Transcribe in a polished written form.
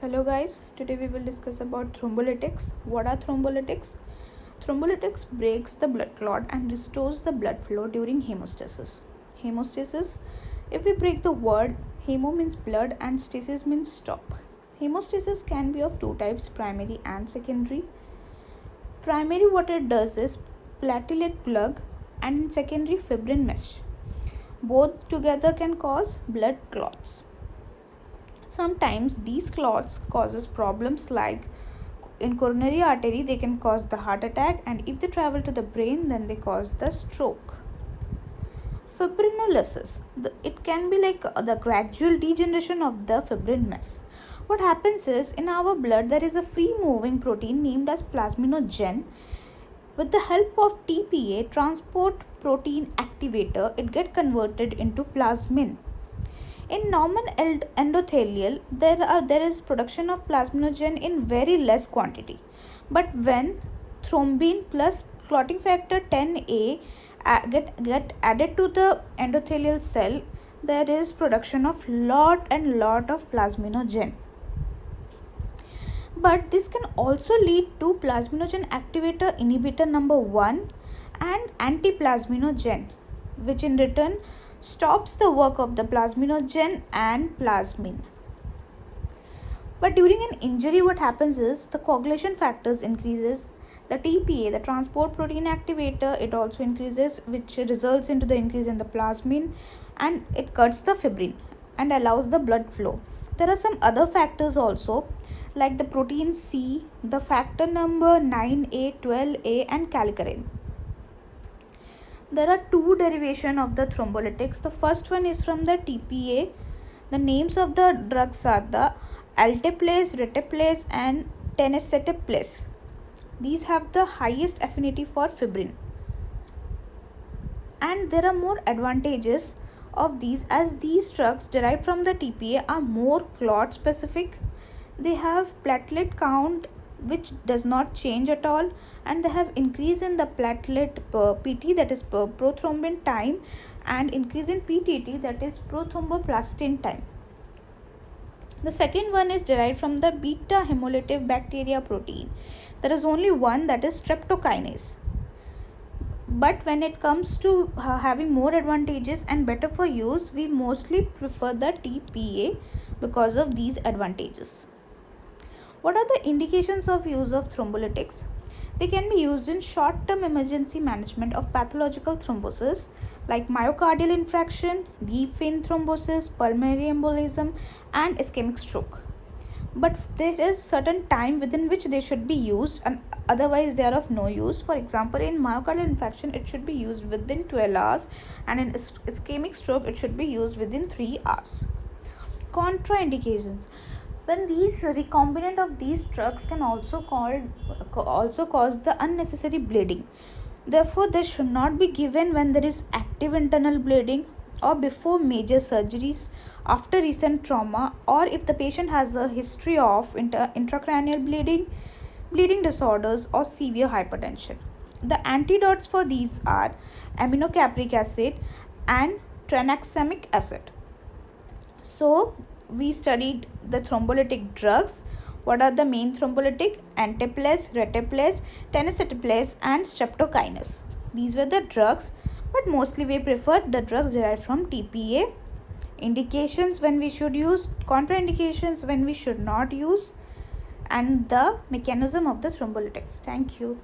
Hello guys, today we will discuss about thrombolytics. What are thrombolytics? Thrombolytics breaks the blood clot and restores the blood flow during hemostasis. Hemostasis, if we break the word, hemo means blood and stasis means stop. Hemostasis can be of two types, primary and secondary. Primary, what it does is platelet plug, and secondary fibrin mesh. Both together can cause blood clots. Sometimes these clots causes problems like in coronary artery they can cause the heart attack, and if they travel to the brain then they cause the stroke. Fibrinolysis, it can be like the gradual degeneration of the fibrin mass. What happens is in our blood there is a free moving protein named as plasminogen. With the help of TPA, transport protein activator, it gets converted into plasmin. In normal endothelial, there is production of plasminogen in very less quantity. But when thrombin plus clotting factor 10A get added to the endothelial cell, there is production of lot of plasminogen. But this can also lead to plasminogen activator inhibitor number 1 and antiplasminogen, which in return stops the work of the plasminogen and plasmin. But during an injury, what happens is the coagulation factors increases. The TPA, the transport protein activator, it also increases, which results into the increase in the plasmin, and it cuts the fibrin and allows the blood flow. There are some other factors also, like the protein C, the factor number 9A, 12A, and calcarein. There are two derivations of the thrombolytics. The first one is from the TPA. The names of the drugs are the alteplase, reteplase, and tenecteplase. These have the highest affinity for fibrin. And there are more advantages of these, as these drugs derived from the TPA are more clot specific. They have platelet count which does not change at all, and they have increase in the platelet PT, that is prothrombin time, and increase in PTT, that is prothromboplastine time. The second one is derived from the beta hemolytic bacteria protein. There is only one, that is streptokinase. But when it comes to having more advantages and better for use, we mostly prefer the TPA because of these advantages. What are the indications of use of thrombolytics? They can be used in short-term emergency management of pathological thrombosis like myocardial infarction, deep vein thrombosis, pulmonary embolism, and ischemic stroke. But there is certain time within which they should be used, and otherwise they are of no use. For example, in myocardial infarction it should be used within 12 hours, and in ischemic stroke it should be used within 3 hours. Contraindications. When these recombinant of these drugs can also cause the unnecessary bleeding. Therefore, they should not be given when there is active internal bleeding, or before major surgeries, after recent trauma, or if the patient has a history of intracranial bleeding disorders, or severe hypertension. The antidotes for these are aminocapric acid and tranexamic acid. So, we studied the thrombolytic drugs. What are the main thrombolytic? Anteplase, reteplase, tenecteplase, and streptokinase. These were the drugs, but mostly we prefer the drugs derived from TPA. Indications when we should use, contraindications when we should not use, and the mechanism of the thrombolytics. Thank you.